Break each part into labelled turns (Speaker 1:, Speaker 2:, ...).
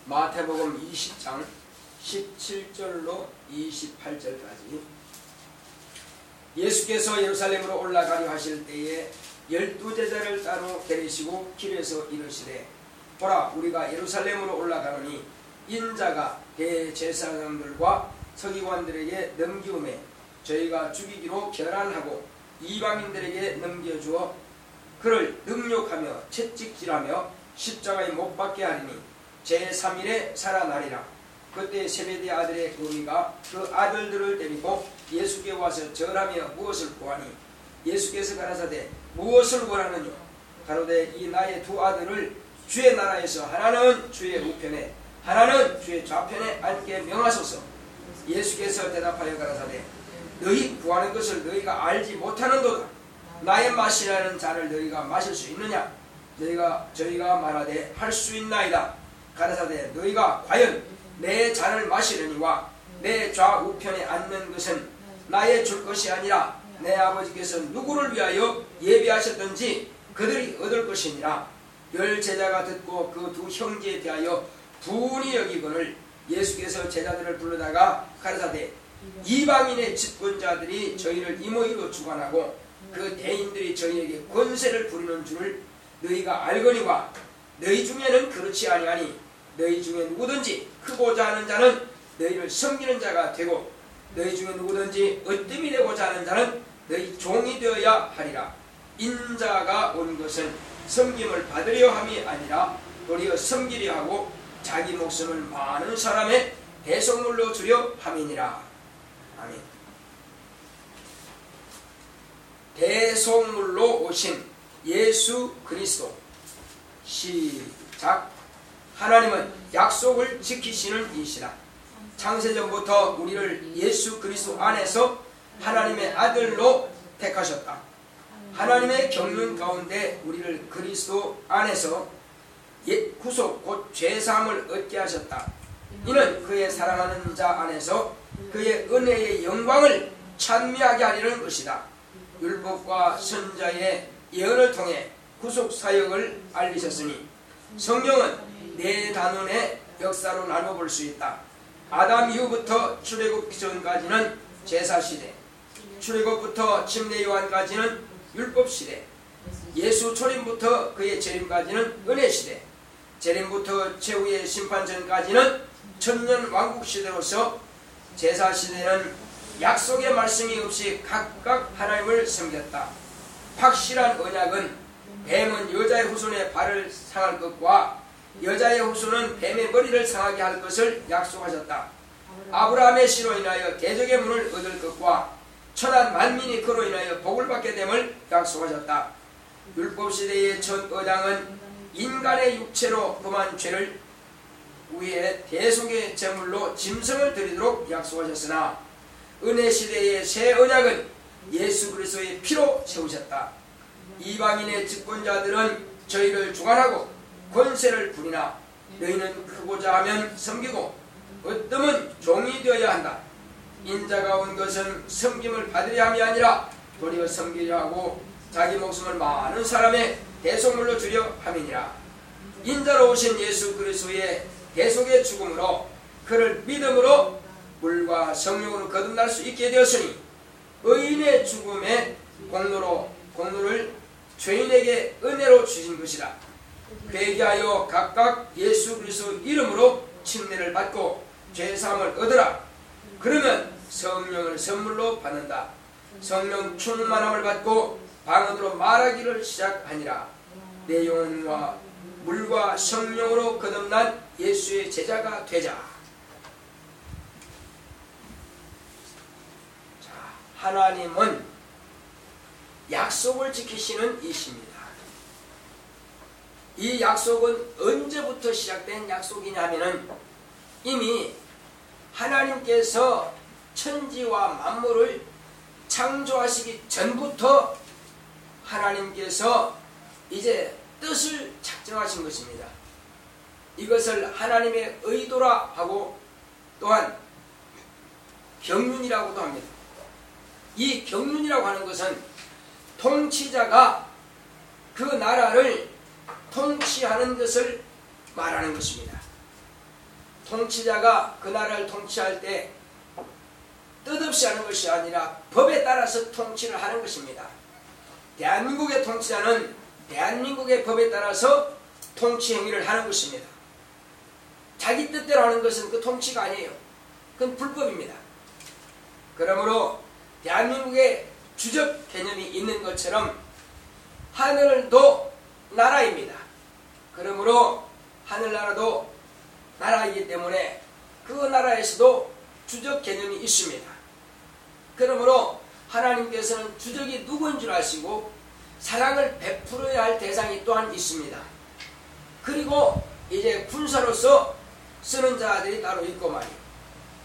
Speaker 1: 마태복음 20장 17절로 28절까지. 예수께서 예루살렘으로 올라가려 하실 때에 12제자를 따로 데리시고 길에서 이르시되, 보라, 우리가 예루살렘으로 올라가노니 인자가 대제사장들과 서기관들에게 넘기움에 저희가 죽이기로 결단하고 이방인들에게 넘겨주어 그를 능욕하며 채찍질하며 십자가에 못 박게 하리니 제3일에 살아나리라. 그때 세베대 아들의 어미가 그 아들들을 데리고 예수께 와서 절하며 무엇을 구하니 예수께서 가라사대, 무엇을 원하느냐? 가로되, 이 나의 두 아들을 주의 나라에서 하나는 주의 우편에 하나는 주의 좌편에 앉게 명하소서. 예수께서 대답하여 가라사대, 너희 구하는 것을 너희가 알지 못하는도다. 나의 마시라는 잔을 너희가 마실 수 있느냐? 저희가 말하되 할 수 있나이다. 가라사대, 너희가 과연 내 잔을 마시려니와 내 좌우편에 앉는 것은 나의 줄 것이 아니라 내 아버지께서 누구를 위하여 예비하셨든지 그들이 얻을 것이니라. 10제자가 듣고 그 두 형제에 대하여 분이 여기거늘 예수께서 제자들을 불러다가 가라사대, 이방인의 집권자들이 저희를 임의로 주관하고 그 대인들이 저희에게 권세를 부리는 줄을 너희가 알거니와 너희 중에는 그렇지 아니하니 너희 중에 누구든지 크고자 하는 자는 너희를 섬기는 자가 되고 너희 중에 누구든지 으뜸이 되고자 하는 자는 너희 종이 되어야 하리라. 인자가 온 것은 섬김을 받으려 함이 아니라 도리어 섬기려 하고 자기 목숨을 많은 사람의 대속물로 주려 함이니라. 아멘. 대속물로 오신 예수 그리스도. 시작. 하나님은 약속을 지키시는 이시라. 창세전부터 우리를 예수 그리스도 안에서 하나님의 아들로 택하셨다. 하나님의 경륜 가운데 우리를 그리스도 안에서 구속 곧 죄사함을 얻게 하셨다. 이는 그의 사랑하는 자 안에서 그의 은혜의 영광을 찬미하게 하려는 것이다. 율법과 선자의 예언을 통해 구속 사역을 알리셨으니 성경은 네 단원의 역사로 나눠볼 수 있다. 아담 이후부터 출애굽 전까지는 제사시대, 출애굽부터 침례 요한까지는 율법시대, 예수 초림부터 그의 재림까지는 은혜시대, 재림부터 최후의 심판 전까지는 천년 왕국시대로서 제사시대는 약속의 말씀이 없이 각각 하나님을 섬겼다. 확실한 언약은 뱀은 여자의 후손의 발을 상할 것과 여자의 후손은 뱀의 머리를 상하게 할 것을 약속하셨다. 아브라함의 씨로 인하여 대적의 문을 얻을 것과 천한 만민이 그로 인하여 복을 받게 됨을 약속하셨다. 율법시대의 첫 언약은 인간의 육체로 범한 죄를 위해 대속의 제물로 짐승을 드리도록 약속하셨으나 은혜시대의 새 언약은 예수 그리스도의 피로 채우셨다. 이방인의 집권자들은 저희를 주관하고 권세를 부리나 너희는 크고자 하면 섬기고 어뜸은 종이 되어야 한다. 인자가 온 것은 섬김을 받으려 함이 아니라 도리어 섬기려 하고 자기 목숨을 많은 사람의 대속물로 주려 함이니라. 인자로 오신 예수 그리스도의 대속의 죽음으로 그를 믿음으로 물과 성령으로 거듭날 수 있게 되었으니 의인의 죽음의 공로를 죄인에게 은혜로 주신 것이라. 그에게 하여 각각 예수 그리스도 이름으로 침례를 받고 죄사함을 얻으라. 그러면 성령을 선물로 받는다. 성령 충만함을 받고 방언으로 말하기를 시작하니라. 내 영혼과 물과 성령으로 거듭난 예수의 제자가 되자. 자, 하나님은 약속을 지키시는 이십니다. 이 약속은 언제부터 시작된 약속이냐면은 이미 하나님께서 천지와 만물을 창조하시기 전부터 하나님께서 이제 뜻을 작정하신 것입니다. 이것을 하나님의 의도라 하고 또한 경륜이라고도 합니다. 이 경륜이라고 하는 것은 통치자가 그 나라를 통치하는 것을 말하는 것입니다. 통치자가 그 나라를 통치할 때 뜻없이 하는 것이 아니라 법에 따라서 통치를 하는 것입니다. 대한민국의 통치자는 대한민국의 법에 따라서 통치 행위를 하는 것입니다. 자기 뜻대로 하는 것은 그 통치가 아니에요. 그건 불법입니다. 그러므로 대한민국에 주적 개념이 있는 것처럼 하늘도 나라입니다. 그러므로 하늘나라도 나라이기 때문에 그 나라에서도 주적 개념이 있습니다. 그러므로 하나님께서는 주적이 누구인 줄 아시고 사랑을 베풀어야 할 대상이 또한 있습니다. 그리고 이제 군사로서 쓰는 자들이 따로 있고 말이에요.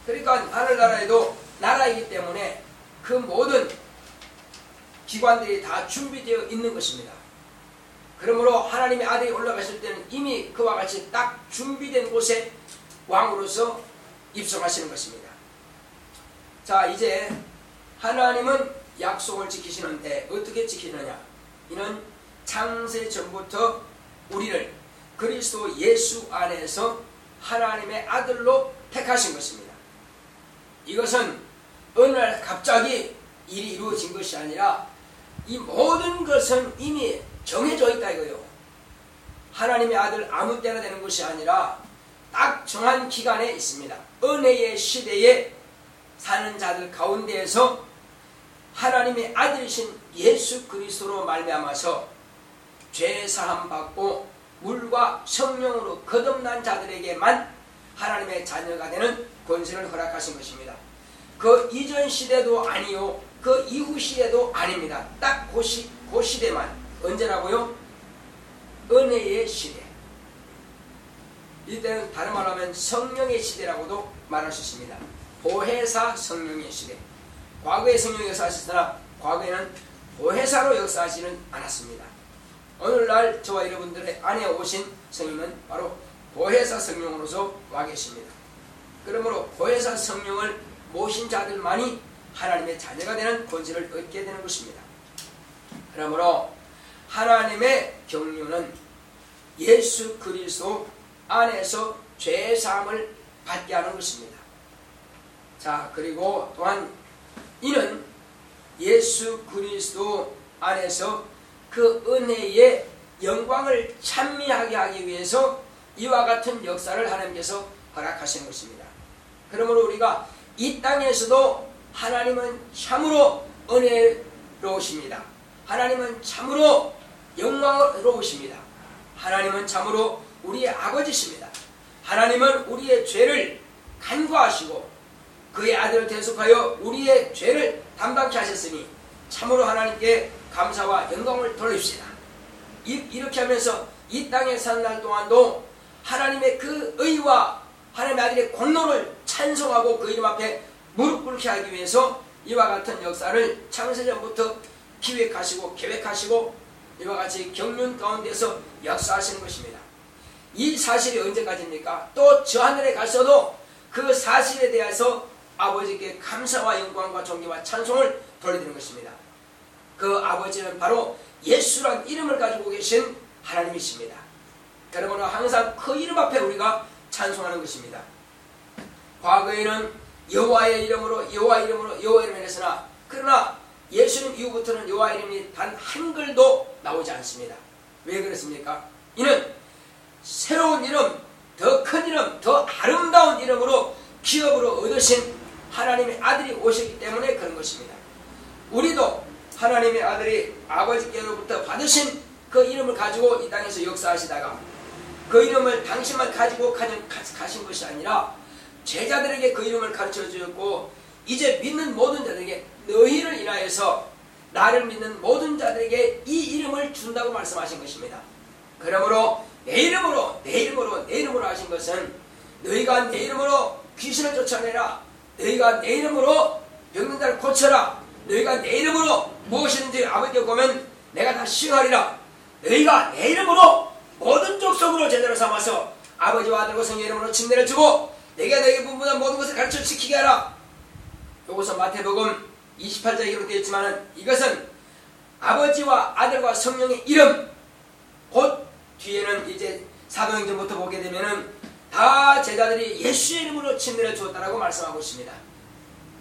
Speaker 1: 그러니까 하늘나라에도 나라이기 때문에 그 모든 기관들이 다 준비되어 있는 것입니다. 그러므로 하나님의 아들이 올라가실 때는 이미 그와 같이 딱 준비된 곳에 왕으로서 입성하시는 것입니다. 자, 이제 하나님은 약속을 지키시는데 어떻게 지키느냐? 이는 창세 전부터 우리를 그리스도 예수 안에서 하나님의 아들로 택하신 것입니다. 이것은 어느 날 갑자기 일이 이루어진 것이 아니라 이 모든 것은 이미 정해져 있다 이거요. 하나님의 아들 아무 때나 되는 것이 아니라 딱 정한 기간에 있습니다. 은혜의 시대에 사는 자들 가운데에서 하나님의 아들이신 예수 그리스도로 말미암아서 죄 사함 받고 물과 성령으로 거듭난 자들에게만 하나님의 자녀가 되는 권세를 허락하신 것입니다. 그 이전 시대도 아니요, 그 이후 시대도 아닙니다. 딱 그 시대만. 언제라고요? 은혜의 시대. 이때는 다른 말로 하면 성령의 시대라고도 말할 수 있습니다. 보혜사 성령의 시대. 과거에 성령이 역사하시더라 과거에는 보혜사로 역사하지는 않았습니다. 오늘날 저와 여러분들의 안에 오신 성령은 바로 보혜사 성령으로서 와 계십니다. 그러므로 보혜사 성령을 모신 자들만이 하나님의 자녀가 되는 권세를 얻게 되는 것입니다. 그러므로 하나님의 경륜은 예수 그리스도 안에서 죄사함을 받게 하는 것입니다. 자, 그리고 또한 이는 예수 그리스도 안에서 그 은혜의 영광을 찬미하게 하기 위해서 이와 같은 역사를 하나님께서 허락하시는 것입니다. 그러므로 우리가 이 땅에서도 하나님은 참으로 은혜로우십니다. 하나님은 참으로 영광으로우십니다. 하나님은 참으로 우리의 아버지십니다. 하나님은 우리의 죄를 간과하시고 그의 아들을 대속하여 우리의 죄를 담당케 하셨으니 참으로 하나님께 감사와 영광을 돌립시다. 이렇게 하면서 이 땅에 사는 날 동안도 하나님의 그 의와 하나님의 아들의 공로를 찬송하고 그 이름 앞에 무릎 꿇게 하기 위해서 이와 같은 역사를 창세전부터 기획하시고 계획하시고 이와 같이 경륜 가운데서 역사하시는 것입니다. 이 사실이 언제까지입니까? 또 저 하늘에 가서도 그 사실에 대해서 아버지께 감사와 영광과 존귀와 찬송을 돌려드리는 것입니다. 그 아버지는 바로 예수란 이름을 가지고 계신 하나님이십니다. 그러므로 항상 그 이름 앞에 우리가 찬송하는 것입니다. 과거에는 여호와의 이름으로 여호와 이름으로 했으나 그러나 예수님 이후부터는 여호와 이름이 단 한글도 나오지 않습니다. 왜 그렇습니까? 이는 새로운 이름, 더 큰 이름, 더 아름다운 이름으로 기업으로 얻으신 하나님의 아들이 오셨기 때문에 그런 것입니다. 우리도 하나님의 아들이 아버지께로부터 받으신 그 이름을 가지고 이 땅에서 역사하시다가 그 이름을 당신만 가지고 가신 것이 아니라 제자들에게 그 이름을 가르쳐 주었고 이제 믿는 모든 자들에게 너희를 인하여서 나를 믿는 모든 자들에게 이 이름을 준다고 말씀하신 것입니다. 그러므로 내 이름으로 하신 것은 너희가 내 이름으로 귀신을 쫓아내라, 너희가 내 이름으로 병든 자를 고쳐라, 너희가 내 이름으로 무엇이든지 아버지께 보면 내가 다 시행하리라, 너희가 내 이름으로 모든 족속으로 제자로 삼아서 아버지와 아들과 성령의 이름으로 칭례를 주고 내가 너희에게 분부한 모든 것을 가르쳐 지키게 하라. 이것은 마태복음 28장에 기록되어 있지만 이것은 아버지와 아들과 성령의 이름, 곧 뒤에는 이제 사도행전부터 보게 되면은 다 제자들이 예수의 이름으로 침례를 주었다라고 말씀하고 있습니다.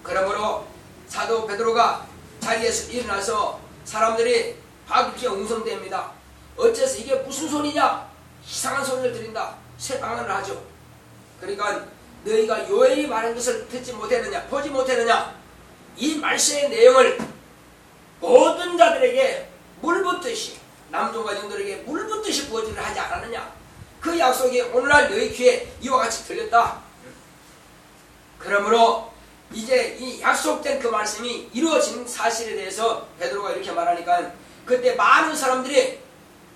Speaker 1: 그러므로 사도 베드로가 자리에서 일어나서 사람들이 박이게 웅성대입니다. 어째서 이게 무슨 소리냐? 이상한 소리를 들린다. 새 방언을 하죠. 그러니까 너희가 요엘이 말한 것을 듣지 못했느냐, 보지 못했느냐? 이 말씀의 내용을 모든 자들에게 물붓듯이, 남종과 영들에게 물붓듯이 부어주려 하지 않았느냐? 그 약속이 오늘날 너희 귀에 이와 같이 들렸다. 그러므로 이제 이 약속된 그 말씀이 이루어진 사실에 대해서 베드로가 이렇게 말하니까 그때 많은 사람들이,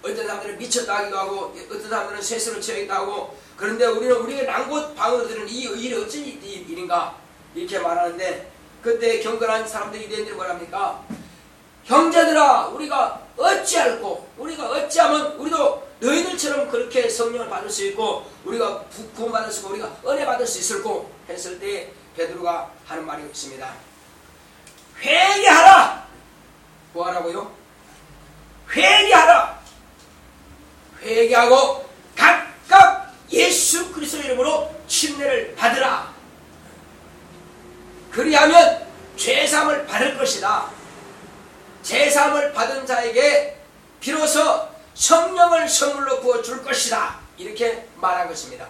Speaker 1: 어떤 사람들은 미쳤다 하기도 하고 어떤 사람들은 쇠스로 취하기도 하고, 그런데 우리는 우리의 난곳 방으로 들은 이 일이 어찌 일인가 이렇게 말하는데, 그때 경건한 사람들이 유대인들이 뭐랍니까? 형제들아, 우리가 어찌할꼬, 우리가 어찌하면 우리도 너희들처럼 그렇게 성령을 받을 수 있고 우리가 구원받을 수 있고 우리가 은혜 받을 수 있을꼬 했을 때 베드로가 하는 말이 있습니다. 회개하라. 뭐하라고요? 회개하라. 회개하고 각각 예수 그리스도 이름으로 침례를 받으라. 그리하면 죄사함을 받을 것이다. 죄사함을 받은 자에게 비로소 성령을 선물로 부어줄 것이다. 이렇게 말한 것입니다.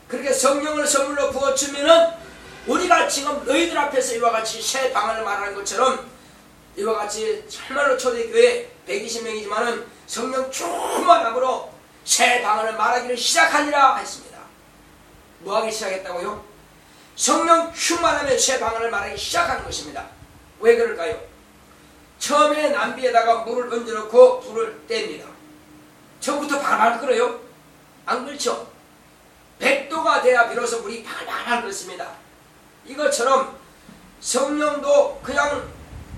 Speaker 1: 그렇게 성령을 선물로 부어주면은 우리가 지금 너희들 앞에서 이와 같이 새 방언을 말하는 것처럼 이와 같이 참말로 초대교회 120명이지만은 성령 충만함으로 새 방언을 말하기를 시작하니라 했습니다. 뭐 하기 시작했다고요? 성령 충만하면 새 방언을 말하기 시작하는 것입니다. 왜 그럴까요? 처음에 남비에다가 물을 얹어놓고 불을 뗍니다. 처음부터 발발 끓어요? 안 그렇죠? 100도가 돼야 비로소 물이 발발 끓습니다. 이것처럼 성령도 그냥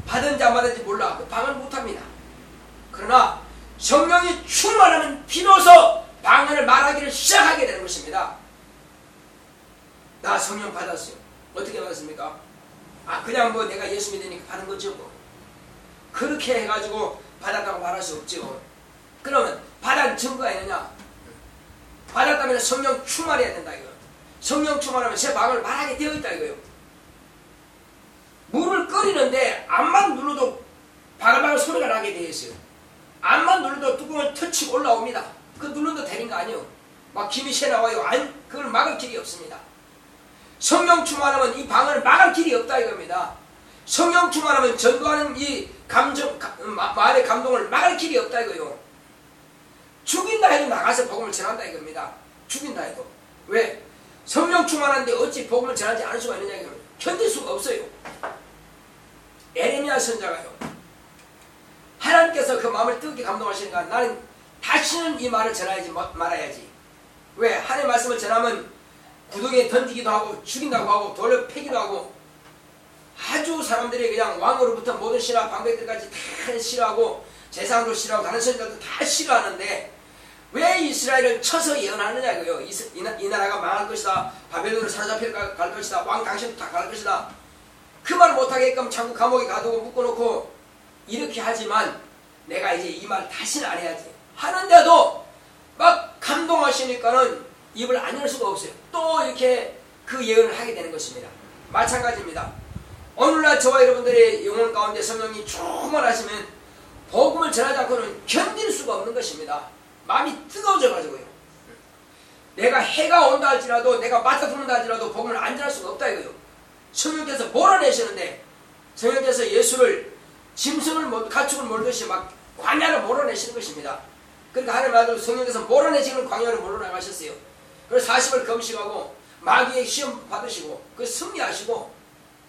Speaker 1: 받은지 안 받은지 몰라. 그 방언을 못합니다. 그러나 성령이 충만하면 비로소 방언을 말하기를 시작하게 되는 것입니다. 나 성령 받았어요. 어떻게 받았습니까? 그냥 뭐 내가 예수 믿으니까 받은 거죠. 뭐. 그렇게 해가지고 받았다고 말할 수 없죠. 그러면 받은 증거가 있느냐? 받았다면 성령 충만해야 된다 이거요. 성령 충만하면 새 방언을 말하게 되어 있다 이거요. 물을 끓이는데 암만 눌러도 바글바글 소리가 나게 되어 있어요. 암만 눌러도 뚜껑을 터치고 올라옵니다. 그 눌러도 되는 거 아니에요. 막 김이 새나와요. 그걸 막을 길이 없습니다. 성령 충만하면 이 방언을 막을 길이 없다 이겁니다. 성령 충만하면 전도하는 이 마음의 감동을 막을 길이 없다 이거요. 죽인다 해도 나가서 복음을 전한다 이겁니다. 죽인다 해도. 왜? 성령 충만한데 어찌 복음을 전하지 않을 수가 있느냐 이겁니다. 견딜 수가 없어요. 에레미야 선자가요. 하나님께서 그 마음을 뜨겁게 감동하시니까 나는 다시는 이 말을 전하지 말아야지. 왜? 하나님의 말씀을 전하면 구덩이에 던지기도 하고 죽인다고 하고 돌로 패기도 하고 아주 사람들이 그냥 왕으로부터 모든 신하 방백들까지 다 싫어하고 제사장도 싫어하고 다른 선지자도 다 싫어하는데 왜 이스라엘을 쳐서 예언하느냐 이거요. 이 나라가 망할 것이다. 바벨론으로 사로잡힐 갈 것이다. 왕 당신도 다 갈 것이다. 그 말 못하게끔 자꾸 감옥에 가두고 묶어놓고 이렇게 하지만 내가 이제 이 말 다시는 안 해야지 하는데도 막 감동하시니까는 입을 안 열 수가 없어요. 또 이렇게 그 예언을 하게 되는 것입니다. 마찬가지입니다. 오늘날 저와 여러분들의 영혼 가운데 성령이 충만하시면 복음을 전하지 않고는 견딜 수가 없는 것입니다. 마음이 뜨거워져 가지고요. 내가 해가 온다 할지라도 내가 맞아 죽는다 할지라도 복음을 안 전할 수가 없다 이거요. 성령께서 몰아내시는데 성령께서 예수를 짐승을 가축을 몰듯이 막 광야를 몰아내시는 것입니다. 그러니까 하나님 아들 성령께서 몰아내시는 광야를 몰아나가셨어요. 그래서 40을 금식하고 마귀의 시험 받으시고 그 승리하시고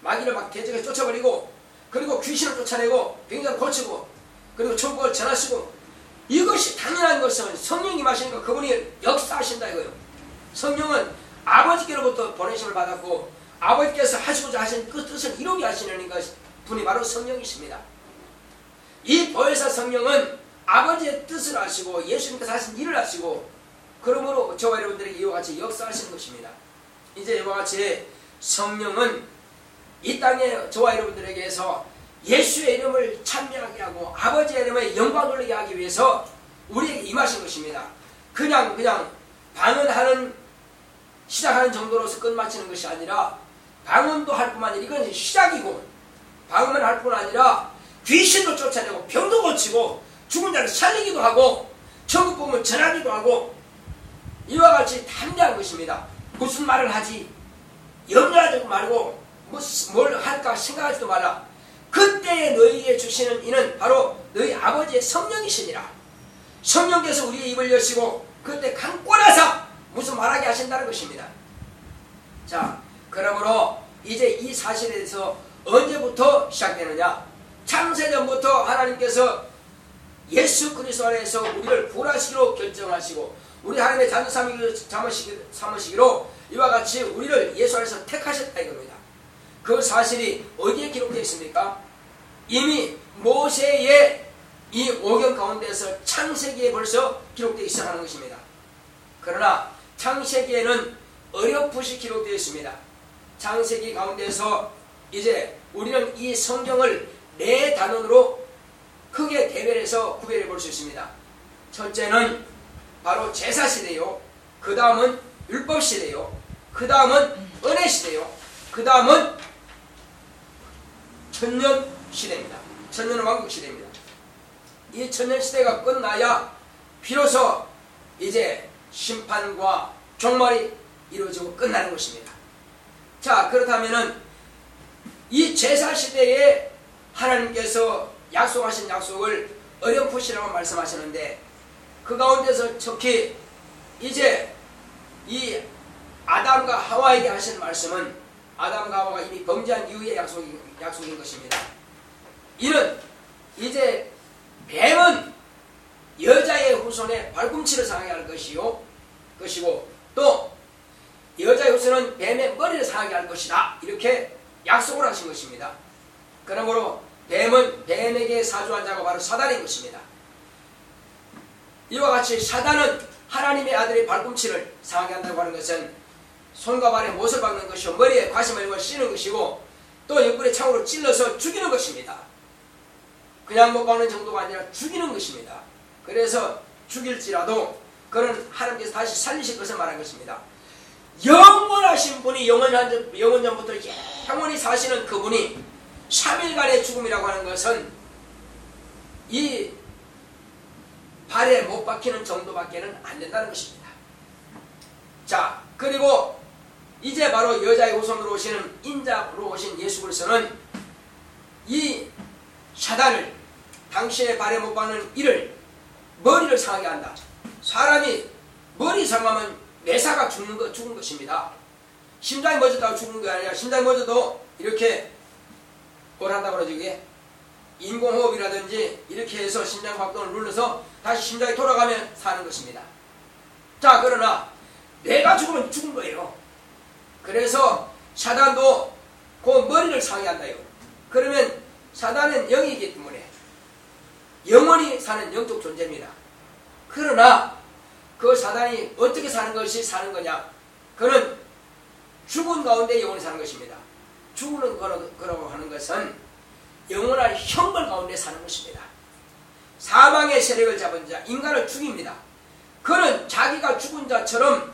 Speaker 1: 마귀를 막 대적해 쫓아버리고 그리고 귀신을 쫓아내고 병자를 고치고 그리고 천국을 전하시고 이것이 당연한 것은 성령이 임하시니까 그분이 역사하신다 이거예요. 성령은 아버지께로부터 보내심을 받았고 아버지께서 하시고자 하신 그 뜻을 이루게 하시는 분이 바로 성령이십니다. 이 보혜사 성령은 아버지의 뜻을 아시고 예수님께서 하신 일을 아시고 그러므로 저와 여러분들에게 이와 같이 역사하시는 것입니다. 이제 이와 같이 성령은 이 땅에 저와 여러분들에게서 예수의 이름을 찬미하게 하고 아버지의 이름에 영광 돌리게 하기 위해서 우리에게 임하신 것입니다. 그냥 방언하는 시작하는 정도로서 끝마치는 것이 아니라 방언도 할 뿐만 아니라 이건 시작이고 방언을 할 뿐 아니라 귀신도 쫓아내고 병도 고치고 죽은 자를 살리기도 하고 천국 복음을 전하기도 하고 이와 같이 담대한 것입니다. 무슨 말을 하지 염려하지 말고 뭘 할까 생각하지도 말라. 그때에 너희에게 주시는 이는 바로 너희 아버지의 성령이시니라. 성령께서 우리의 입을 여시고 그때 강권하사 무슨 말하게 하신다는 것입니다. 자, 그러므로 이제 이 사실에 대해서 언제부터 시작되느냐? 창세전부터 하나님께서 예수 그리스도 안에서 우리를 구원하시기로 결정하시고 우리 하나님의 자녀 삼으시기로 이와 같이 우리를 예수 안에서 택하셨다 이겁니다. 그 사실이 어디에 기록되어 있습니까? 이미 모세의 이 오경 가운데서 창세기에 벌써 기록되어 있어 하는 것입니다. 그러나 창세기에는 어렴풋이 기록되어 있습니다. 창세기 가운데서 이제 우리는 이 성경을 네 단원으로 크게 대별해서 구별해 볼 수 있습니다. 첫째는 바로 제사시대요. 그 다음은 율법시대요. 그 다음은 은혜시대요. 그 다음은 천년시대입니다. 천년은 왕국시대입니다. 이 천년시대가 끝나야 비로소 이제 심판과 종말이 이루어지고 끝나는 것입니다. 자, 그렇다면은 이 제사시대에 하나님께서 약속하신 약속을 어렴풋이라고 말씀하시는데 그 가운데서 특히 이제 이 아담과 하와에게 하신 말씀은 아담과 하와가 이미 범죄한 이후의 약속인 것입니다. 이는 이제 뱀은 여자의 후손의 발꿈치를 상하게 할 것이고 또 여자의 후손은 뱀의 머리를 상하게 할 것이다. 이렇게 약속을 하신 것입니다. 그러므로 뱀은 뱀에게 사주한 자가 바로 사단인 것입니다. 이와 같이 사단은 하나님의 아들의 발꿈치를 상하게 한다고 하는 것은 손과 발에 못을 박는 것이고 머리에 과시멜을 씌는 것이고 또 옆구리에 창으로 찔러서 죽이는 것입니다. 그냥 못 박는 정도가 아니라 죽이는 것입니다. 그래서 죽일지라도 그는 하나님께서 다시 살리실 것을 말한 것입니다. 영원하신 분이 영원전부터 영원히 사시는 그분이 3일간의 죽음이라고 하는 것은 이 발에 못 박히는 정도밖에는 안 된다는 것입니다. 자, 그리고 이제 바로 여자의 후손으로 오시는 인자로 오신 예수 그리스도는 이 사단을 당신의 발에 못 박는 이를 머리를 상하게 한다. 사람이 머리 상하면 내사가 죽은 것입니다. 심장이 멎었다고 죽는 게 아니라 심장이 멎어도 이렇게 뭘 한다고 그러죠. 이게 인공호흡이라든지 이렇게 해서 심장박동을 눌러서 다시 심장이 돌아가면 사는 것입니다. 자, 그러나 내가 죽으면 죽은 거예요. 그래서 사단도 그 머리를 상하게 한다요. 그러면 사단은 영이기 때문에 영원히 사는 영적 존재입니다. 그러나 그 사단이 어떻게 사는 것이 사는 거냐? 그는 죽은 가운데 영원히 사는 것입니다. 죽는 거라고 하는 것은 영원한 형벌 가운데 사는 것입니다. 사망의 세력을 잡은 자, 인간을 죽입니다. 그는 자기가 죽은 자처럼,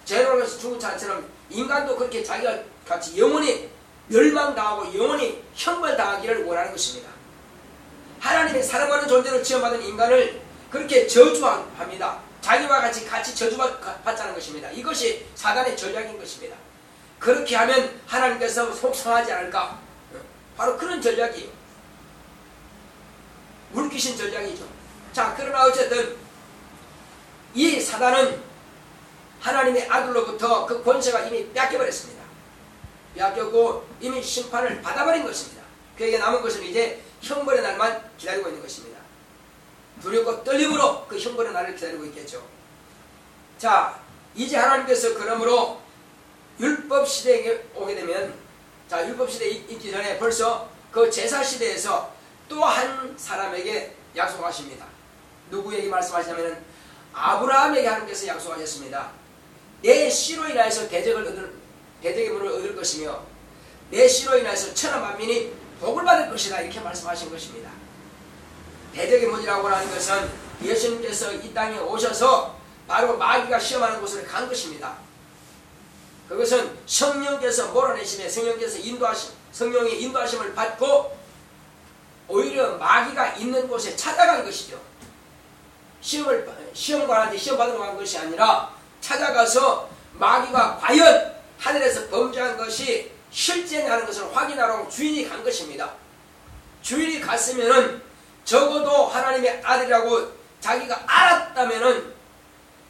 Speaker 1: 죄로서 죽은 자처럼 인간도 그렇게 자기가 같이 영원히 멸망당하고 영원히 형벌당하기를 원하는 것입니다. 하나님의 사랑하는 존재로 지원받은 인간을 그렇게 저주합니다. 자기와 같이 저주받자는 것입니다. 이것이 사단의 전략인 것입니다. 그렇게 하면 하나님께서 속상하지 않을까? 바로 그런 전략이에요. 물귀신 전략이죠. 자, 그러나 어쨌든 이 사단은 하나님의 아들로부터 그 권세가 이미 뺏겨버렸습니다. 뺏겼고 이미 심판을 받아버린 것입니다. 그에게 남은 것은 이제 형벌의 날만 기다리고 있는 것입니다. 두렵고 떨림으로 그 형벌의 날을 기다리고 있겠죠. 자, 이제 하나님께서 그러므로 율법시대에 오게 되면, 자, 율법시대에 있기 전에 벌써 그 제사시대에서 또 한 사람에게 약속하십니다. 누구에게 말씀하시냐면 아브라함에게 하나님께서 약속하셨습니다. 내 씨로 인하여서 대적의 문을 얻을 것이며 내 씨로 인하여서 천하 만민이 복을 받을 것이다. 이렇게 말씀하신 것입니다. 대적의 문이라고 하는 것은 예수님께서 이 땅에 오셔서 바로 마귀가 시험하는 곳으로 간 것입니다. 그것은 성령께서 몰아내심에 성령께서 성령의 인도하심을 받고 오히려 마귀가 있는 곳에 찾아간 것이죠. 시험관한테 시험 받으러 간 것이 아니라 찾아가서 마귀가 과연 하늘에서 범죄한 것이 실제냐는 것을 확인하러 주인이 간 것입니다. 주인이 갔으면은 적어도 하나님의 아들이라고 자기가 알았다면은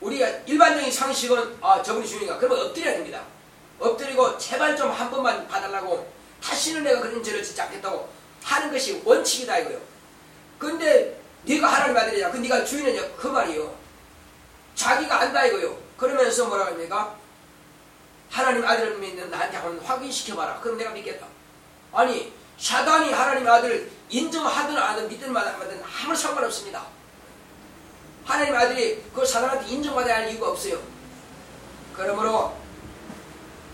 Speaker 1: 우리가 일반적인 상식은 저분이 주인이가 그러면 엎드려야 됩니다. 엎드리고 제발 좀 한 번만 봐달라고 다시는 내가 그런 죄를 짓지 않겠다고 하는 것이 원칙이다 이거요. 근데 네가 하나님 아들이냐 그 네가 주인이냐 그 말이요. 자기가 안다 이거요. 그러면서 뭐라고 합니까? 하나님 아들을 믿는 나한테 한번 확인시켜봐라. 그럼 내가 믿겠다. 아니 사단이 하나님 아들을 인정하든 안 하든 믿든 말든 아무 상관없습니다. 하나님 아들이 그 사단한테 인정받아야 할 이유가 없어요. 그러므로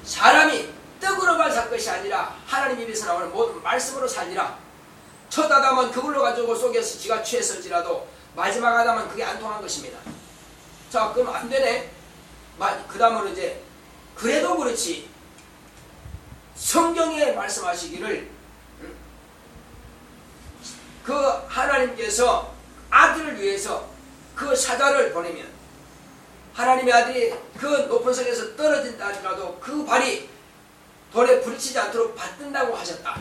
Speaker 1: 사람이 떡으로만 살 것이 아니라 하나님 입에서 나오는 모든 말씀으로 살리라. 첫 아담은 그걸로 가지고 속에서 지가 취했을지라도 마지막 아담은 그게 안 통한 것입니다. 자 그럼 안 되네. 그 다음으로 이제 그래도 그렇지 성경에 말씀하시기를 그 하나님께서 아들을 위해서 그 사자를 보내면 하나님의 아들이 그 높은 성에서 떨어진다 하더라도 그 발이 돌에 부딪히지 않도록 받든다고 하셨다.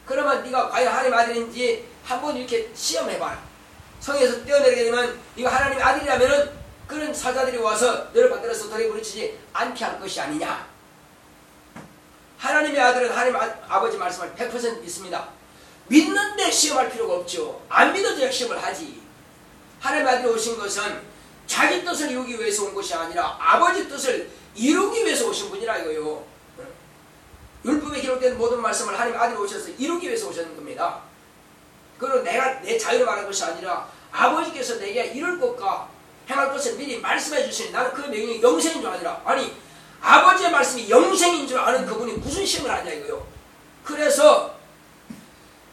Speaker 1: 그러면 네가 과연 하나님의 아들인지 한번 이렇게 시험해봐라. 성에서 뛰어내리게 되면 네가 하나님의 아들이라면은 그런 사자들이 와서 너를 받들어서 돌에 부딪히지 않게 할 것이 아니냐. 하나님의 아들은 하나님 아버지 말씀을 100% 믿습니다. 믿는데 시험할 필요가 없죠. 안 믿어줘야 시험을 하지. 하나님의 아들이 오신 것은 자기 뜻을 이루기 위해서 온 것이 아니라 아버지 뜻을 이루기 위해서 오신 분이라 이거요. 율법에 기록된 모든 말씀을 하나님 아들이 오셔서 이루기 위해서 오셨는 겁니다. 그리고 내가 내 자유를 말한 것이 아니라 아버지께서 내게 이룰 것과 행할 것을 미리 말씀해 주시니 나는 그 명령이 영생인 줄 아니라 아니 아버지의 말씀이 영생인 줄 아는 그분이 무슨 시험을 하냐 이거요. 그래서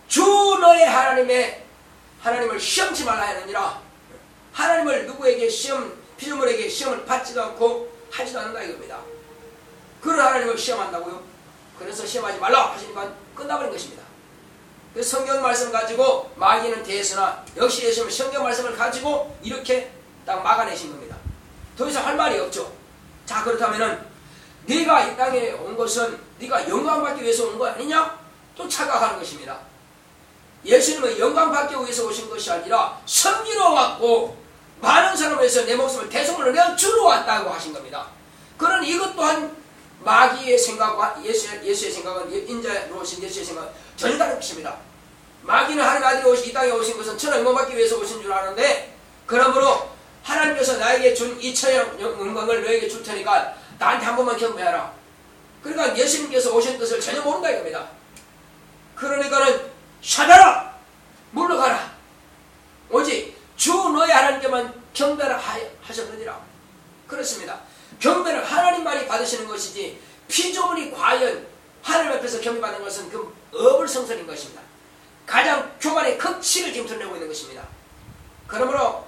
Speaker 1: 주 너의 하나님을 시험치 말라 하느니라. 하나님을 누구에게 피조물에게 시험을 받지도 않고 하지도 않는다 이겁니다. 그런 하나님을 시험한다고요? 그래서 시험하지 말라 하시니까 끝나버린 것입니다. 그 성경 말씀 가지고 마귀는 대수나 역시 예수님은 성경 말씀을 가지고 이렇게 딱 막아내신 겁니다. 더 이상 할 말이 없죠. 자 그렇다면은 네가 이 땅에 온 것은 네가 영광받기 위해서 온 거 아니냐? 또 착각하는 것입니다. 예수님은 영광받기 위해서 오신 것이 아니라 섬기러 왔고 많은 사람을 위해서 내 목숨을 대속으로 내어 주러 왔다고 하신 겁니다. 그런 이것 또한 마귀의 생각과 예수의 생각은 인자로 오신 예수의 생각은 전혀 다른 것입니다. 마귀는 하나님 아들이 이 땅에 오신 것은 천하 영광받기 위해서 오신 줄 아는데 그러므로 하나님께서 나에게 준 이 천하 영광을 너에게 줄 테니까 나한테 한 번만 경배하라. 그러니까 예수님께서 오신 뜻을 전혀 모른다 이겁니다. 그러니까는 샤다라 물러가라. 오직 주 너의 하나님께만 경배를 하셨느니라. 그렇습니다. 경배는 하나님만이 받으시는 것이지 피조물이 과연 하나님 앞에서 경배받는 것은 그 어불성설인 것입니다. 가장 교만의 극치를 지금 드러내고 있는 것입니다. 그러므로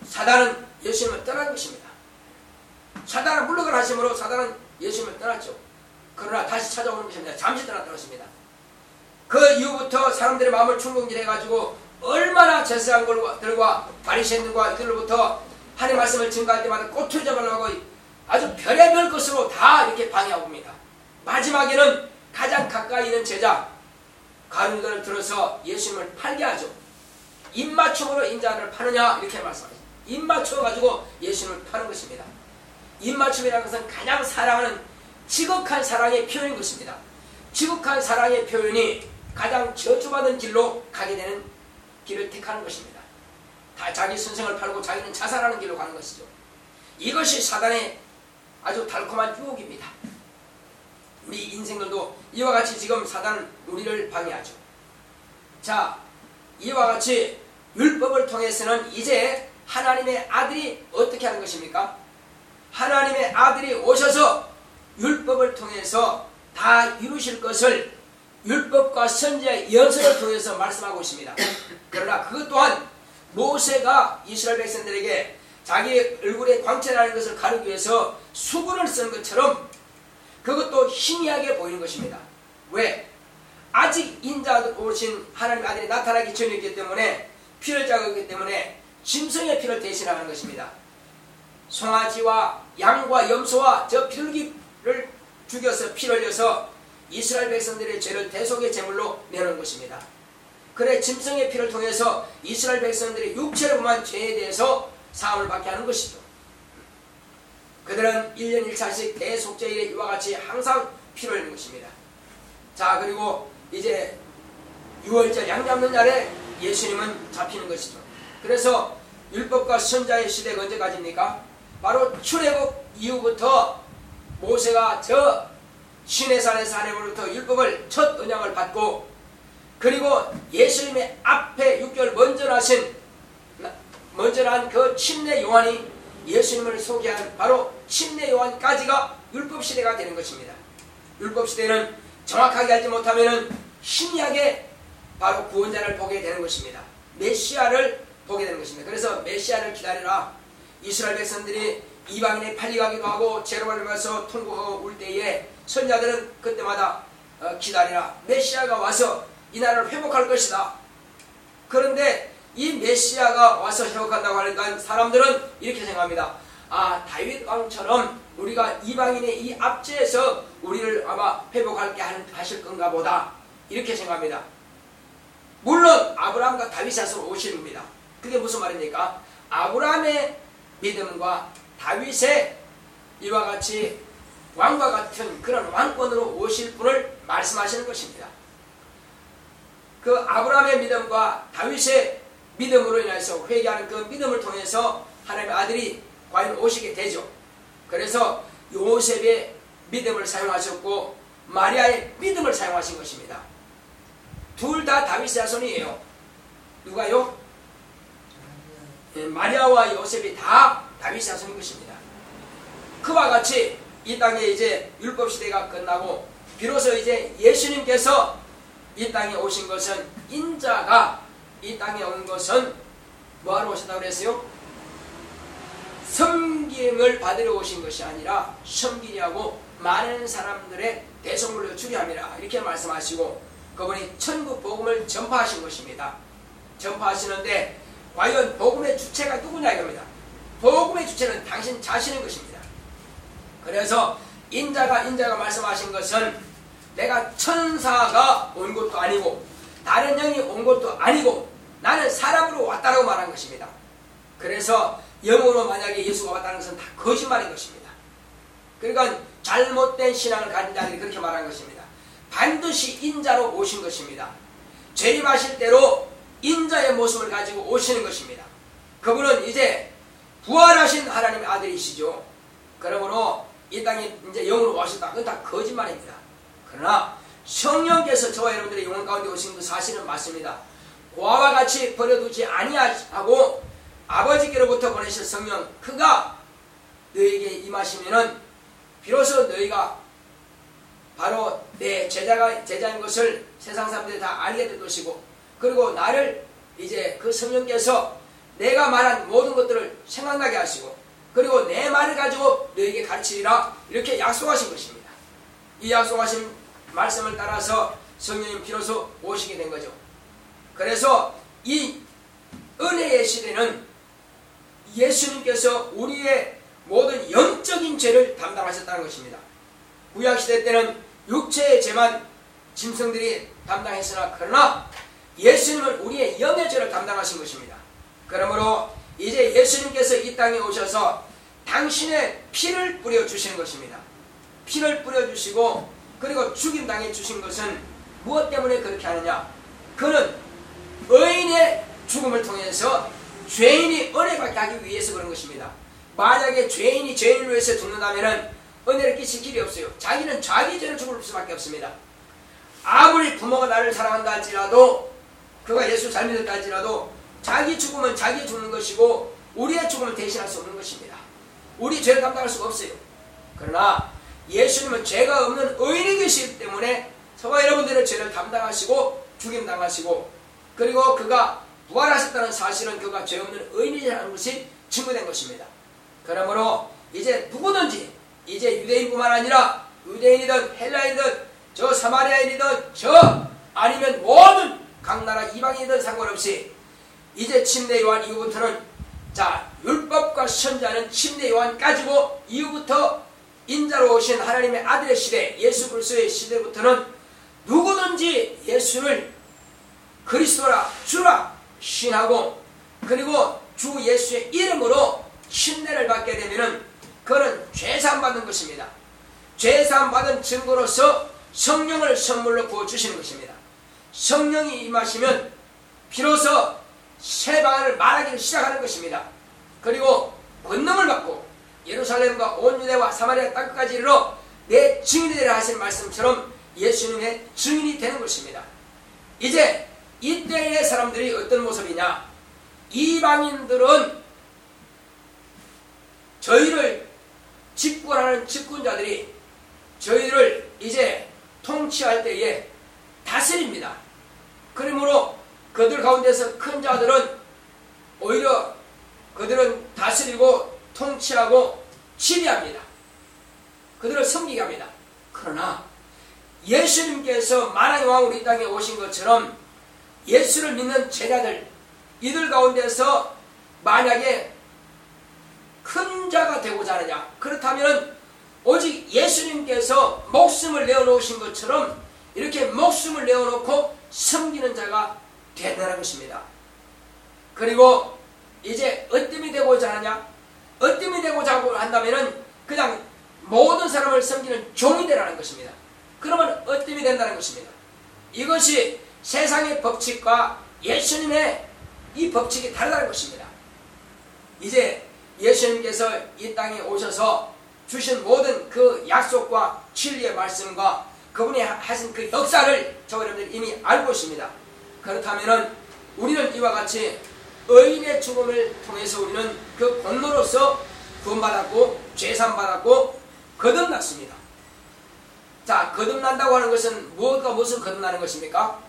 Speaker 1: 사단은 예수님을 떠난 것입니다. 사단은 물러가라 하심으로 사단은 예수님을 떠났죠. 그러나 다시 찾아오는 것입니다. 잠시 떠났다고 했습니다. 그 이후부터 사람들의 마음을 충동질해가지고 얼마나 제사장들과 바리새인들과 이들로부터 하나님의 말씀을 증거할 때마다 꼬투리 잡으려고 아주 별의별 것으로 다 이렇게 방해하고 옵니다. 마지막에는 가장 가까이 있는 제자 가룟유다를 들어서 예수님을 팔게 하죠. 입맞춤으로 인자를 파느냐 이렇게 말씀하죠. 입맞춰가지고 예수님을 파는 것입니다. 입맞춤이라는 것은 가장 사랑하는 지극한 사랑의 표현인 것입니다. 지극한 사랑의 표현이 가장 저주받은 길로 가게 되는 길을 택하는 것입니다. 다 자기 선생을 팔고 자기는 자살하는 길로 가는 것이죠. 이것이 사단의 아주 달콤한 유혹입니다. 우리 인생들도 이와 같이 지금 사단은 우리를 방해하죠. 자, 이와 같이 율법을 통해서는 이제 하나님의 아들이 어떻게 하는 것입니까? 하나님의 아들이 오셔서 율법을 통해서 다 이루실 것을 율법과 선지자의 연설을 통해서 말씀하고 있습니다. 그러나 그것 또한 모세가 이스라엘 백성들에게 자기 얼굴에 광채나는 것을 가리기 위해서 수건을 쓴 것처럼 그것도 희미하게 보이는 것입니다. 왜? 아직 인자 오신 하나님의 아들이 나타나기 전이기 때문에, 피를 자극했기 때문에 짐승의 피를 대신하는 것입니다. 송아지와 양과 염소와 저 비둘기를 죽여서 피를 흘려서 이스라엘 백성들의 죄를 대속의 제물로 내놓은 것입니다. 그래 짐승의 피를 통해서 이스라엘 백성들의 육체를 범한 죄에 대해서 사함을 받게 하는 것이죠. 그들은 1년 1차씩 대속죄일에 이와 같이 항상 피를 흘리는 것입니다. 자, 그리고 이제 6월절 양 잡는 날에 예수님은 잡히는 것이죠. 그래서 율법과 선자의 시대가 언제까지입니까? 바로 출애굽 이후부터 모세가 저 시내산에서 하나님으로부터 율법을 첫 언약을 받고, 그리고 예수님의 앞에 6개월 먼저 난 그 침례 요한이 예수님을 소개한 바로 침례 요한까지가 율법 시대가 되는 것입니다. 율법 시대는 정확하게 알지 못하면은 희미하게 바로 구원자를 보게 되는 것입니다. 메시아를 보게 되는 것입니다. 그래서 메시아를 기다리라. 이스라엘 백성들이 이방인에 팔려가기도 하고 죄로 말미암아서 통곡하고 울 때에 선자들은 그때마다 기다리라. 메시아가 와서 이 나라를 회복할 것이다. 그런데 이 메시아가 와서 회복한다고 하니까 사람들은 이렇게 생각합니다. 아, 다윗 왕처럼 우리가 이방인의 이 압제에서 우리를 아마 회복할게 하실 건가 보다, 이렇게 생각합니다. 물론 아브라함과 다윗이 와서 오시는 겁니다. 그게 무슨 말입니까? 아브라함의 믿음과 다윗의 이와 같이 왕과 같은 그런 왕권으로 오실 분을 말씀하시는 것입니다. 그 아브라함의 믿음과 다윗의 믿음으로 인해서 회개하는 그 믿음을 통해서 하나님의 아들이 과연 오시게 되죠. 그래서 요셉의 믿음을 사용하셨고 마리아의 믿음을 사용하신 것입니다. 둘 다 다윗의 자손이에요. 누가요? 마리아와 요셉이 다 다윗의 자손인 것입니다. 그와 같이 이 땅에 이제 율법 시대가 끝나고 비로소 이제 예수님께서 이 땅에 오신 것은, 인자가 이 땅에 온 것은 뭐하러 오셨다고 그랬어요? 섬김을 받으러 오신 것이 아니라 섬기려고 많은 사람들의 대속물로 주려 함이라, 이렇게 말씀하시고 그분이 천국 복음을 전파하신 것입니다. 전파하시는데 과연 복음의 주체가 누구냐 이겁니다. 복음의 주체는 당신 자신인 것입니다. 그래서 인자가 말씀하신 것은 내가 천사가 온 것도 아니고 다른 영이 온 것도 아니고 나는 사람으로 왔다라고 말한 것입니다. 그래서 영으로 만약에 예수가 왔다는 것은 다 거짓말인 것입니다. 그러니까 잘못된 신앙을 가진 자들이 그렇게 말한 것입니다. 반드시 인자로 오신 것입니다. 재림하실 때로 인자의 모습을 가지고 오시는 것입니다. 그분은 이제 부활하신 하나님의 아들이시죠. 그러므로 이 땅에 이제 영으로 오셨다. 그건 다 거짓말입니다. 그러나 성령께서 저와 여러분들의 영혼 가운데 오신 그 사실은 맞습니다. 고아와 같이 버려두지 아니하고 아버지께로부터 보내신 성령, 그가 너에게 임하시면은 비로소 너희가 바로 내 제자인 것을 세상 사람들이 다 알게 될 것이고, 그리고 나를 이제 그 성령께서 내가 말한 모든 것들을 생각나게 하시고, 그리고 내 말을 가지고 너에게 가르치리라, 이렇게 약속하신 것입니다. 이 약속하신 말씀을 따라서 성령님 비로소 오시게 된 거죠. 그래서 이 은혜의 시대는 예수님께서 우리의 모든 영적인 죄를 담당하셨다는 것입니다. 구약시대 때는 육체의 죄만 짐승들이 담당했으나, 그러나 예수님은 우리의 영의 죄를 담당하신 것입니다. 그러므로 이제 예수님께서 이 땅에 오셔서 당신의 피를 뿌려주시는 것입니다. 피를 뿌려주시고 그리고 죽임당해 주신 것은 무엇 때문에 그렇게 하느냐? 그는 의인의 죽음을 통해서 죄인이 은혜 받게 하기 위해서 그런 것입니다. 만약에 죄인이 죄인을 위해서 죽는다면 은혜를 끼칠 길이 없어요. 자기는 자기 죄를 죽을 수밖에 없습니다. 아무리 부모가 나를 사랑한다 할지라도, 그가 예수 잘 믿었다 할지라도 자기 죽음은 자기 죽는 것이고 우리의 죽음을 대신할 수 없는 것입니다. 우리 죄를 감당할 수가 없어요. 그러나 예수님은 죄가 없는 의인이 계시기 때문에 저와 여러분들의 죄를 담당하시고 죽임당하시고, 그리고 그가 부활하셨다는 사실은 그가 죄 없는 의인이라는 것이 증거된 것입니다. 그러므로 이제 누구든지, 이제 유대인뿐만 아니라 유대인이든 헬라인이든 저 사마리아인이든 저 아니면 모든 각 나라 이방인이든 상관없이 이제 침례 요한 이후부터는 자 율법과 선지자는 침례 요한까지고 이후부터 인자로 오신 하나님의 아들의 시대 예수 그리스도의 시대부터는 누구든지 예수를 그리스도라 주라 신하고 그리고 주 예수의 이름으로 침례를 받게 되면은 그는 죄사함 받는 것입니다. 죄사함 받은 증거로서 성령을 선물로 부어주시는 것입니다. 성령이 임하시면 비로소 새 방언을 말하기 시작하는 것입니다. 그리고 권능을 받고 예루살렘과 온 유대와 사마리아 땅끝까지 이르러 내 증인이 되라 하신 말씀처럼 예수님의 증인이 되는 것입니다. 이제 이때의 사람들이 어떤 모습이냐? 이방인들은 저희를 집권하는 집권자들이 저희를 이제 통치할 때에 다스립니다. 그러므로 그들 가운데서 큰 자들은 오히려 그들은 다스리고 통치하고 지배합니다. 그들을 섬기게 합니다. 그러나 예수님께서 만왕의 왕으로 이 땅에 오신 것처럼 예수를 믿는 제자들 이들 가운데서 만약에 큰 자가 되고자 하느냐 그렇다면 오직 예수님께서 목숨을 내어놓으신 것처럼 이렇게 목숨을 내어놓고 섬기는 자가 된다는 것입니다. 그리고 이제 어뜸이 되고자 하느냐 어뜸이 되고자 한다면 그냥 모든 사람을 섬기는 종이 되라는 것입니다. 그러면 어뜸이 된다는 것입니다. 이것이 세상의 법칙과 예수님의 이 법칙이 다르다는 것입니다. 이제 예수님께서 이 땅에 오셔서 주신 모든 그 약속과 진리의 말씀과 그분이 하신 그 역사를 저 여러분들 이미 알고 있습니다. 그렇다면 우리는 이와 같이 의인의 죽음을 통해서 우리는 그 공로로서 구원받았고 죄산받았고 거듭났습니다. 자, 거듭난다고 하는 것은 무엇과 무엇을 거듭나는 것입니까?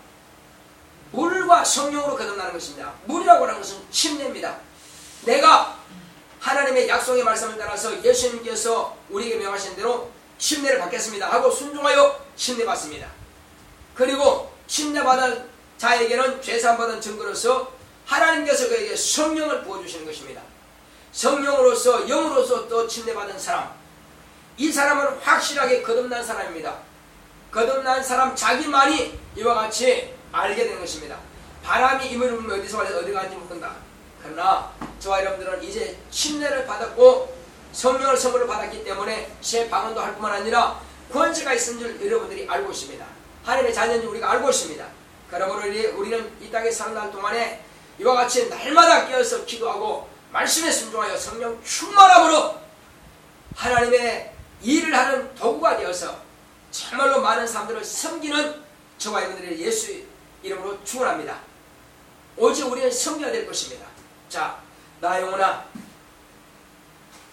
Speaker 1: 물과 성령으로 거듭나는 것입니다. 물이라고 하는 것은 침례입니다. 내가 하나님의 약속의 말씀을 따라서 예수님께서 우리에게 명하신 대로 침례를 받겠습니다 하고 순종하여 침례받습니다. 그리고 침례받은 자에게는 죄사함받은 증거로서 하나님께서 그에게 성령을 부어주시는 것입니다. 성령으로서 영으로서 또 침례받은 사람 이 사람은 확실하게 거듭난 사람입니다. 거듭난 사람 자기만이 이와 같이 알게 된 것입니다. 바람이 임을 불면 어디서 와서 어디 가는지 모른다. 그러나 저와 여러분들은 이제 침례를 받았고 성령을 선물로 받았기 때문에 새 방언도 할 뿐만 아니라 권세가 있는 줄 여러분들이 알고 있습니다. 하나님의 자녀인 줄 우리가 알고 있습니다. 그러므로 우리는 이 땅에 사는 날 동안에 이와 같이 날마다 깨어서 기도하고 말씀에 순종하여 성령 충만함으로 하나님의 일을 하는 도구가 되어서 참말로 많은 사람들을 섬기는 저와 여러분들의 예수 이름으로 축원합니다. 오직 우리는 섬겨야 될 것입니다. 자, 나 영혼아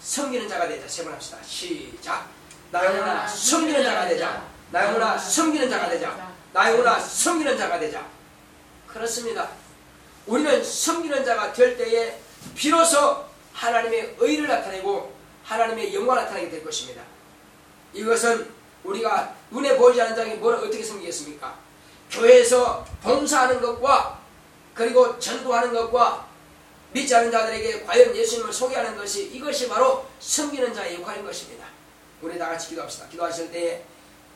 Speaker 1: 섬기는 자가 되자. 세 번 합시다. 시작. 나 영혼아 섬기는 자가 되자. 나 영혼아 섬기는 자가 되자. 나 영혼아 섬기는 자가 되자. 그렇습니다. 우리는 섬기는 자가 될 때에 비로소 하나님의 의를 나타내고 하나님의 영광을 나타내게 될 것입니다. 이것은 우리가 눈에 보이지 않는 자에게 뭘 어떻게 섬기겠습니까? 교회에서 봉사하는 것과 그리고 전도하는 것과 믿지 않는 자들에게 과연 예수님을 소개하는 것이 이것이 바로 섬기는 자의 역할인 것입니다. 우리 다 같이 기도합시다. 기도하실 때에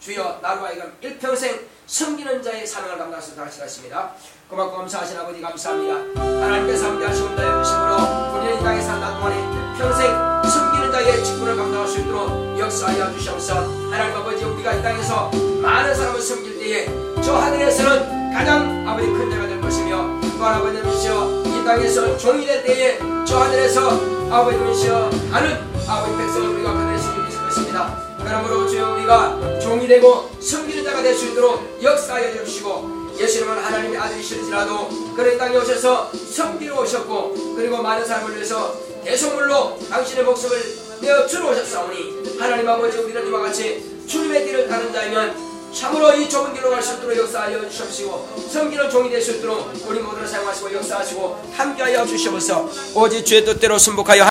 Speaker 1: 주여 나로 하여금 일평생 섬기는 자의 사명을 감당할 수 있도록 다 같이 하겠습니다. 고맙고 감사하신 아버지 감사합니다. 하나님께서 함께하시고 나의 의심으로 우리는 이 땅에 산다 동안에 평생 섬기는 자의 직분을 감당할 수 있도록 역사하여 주시옵소서. 하나님 아버지 우리가 이 땅에서 많은 사람을 섬길 때에 저 하늘에서는 가장 아버지 큰 자가 될 것이며 또한 아버지 주시어 이 땅에서 종이 될 때에 저 하늘에서 아버지 주시어 많은 아버지 백성을 우리가 받을 수 있을 것입니다. 그러므로 주여 우리가 종이 되고 섬기는 자가 될 수 있도록 역사하여 주시고 예수님은 하나님의 아들이실지라도 그런 땅에 오셔서 섬기러 오셨고 그리고 많은 사람을 위해서 대속물로 당신의 목숨을 내어 주러 오셨사오니 하나님 아버지 우리는 이와 같이 주님의 길을 가는 자이면 참으로 이 좁은 길로 갈 수 있도록 역사하여 주시옵시고 섬기는 종이 될 수 있도록 우리 모두를 사용하시고 역사하시고 함께하여 주시옵소서. 오직 주의 뜻대로 순복하여